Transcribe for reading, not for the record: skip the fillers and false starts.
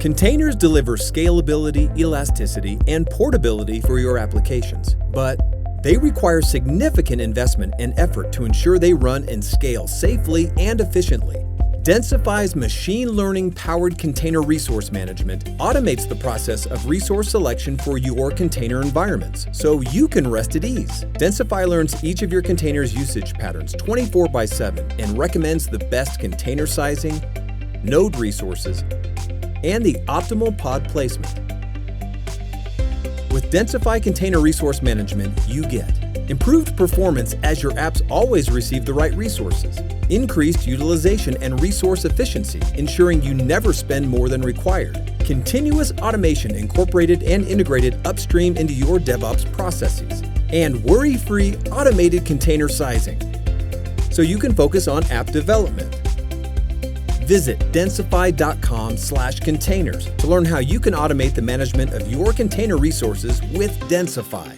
Containers deliver scalability, elasticity, and portability for your applications, but they require significant investment and effort to ensure they run and scale safely and efficiently. Densify's machine learning-powered container resource management automates the process of resource selection for your container environments, so you can rest at ease. Densify learns each of your container's usage patterns 24/7 and recommends the best container sizing, node resources, and the optimal pod placement. With Densify Container Resource Management, you get improved performance as your apps always receive the right resources, increased utilization and resource efficiency, ensuring you never spend more than required, continuous automation incorporated and integrated upstream into your DevOps processes, and worry-free automated container sizing, so you can focus on app development. Visit densify.com/containers to learn how you can automate the management of your container resources with Densify.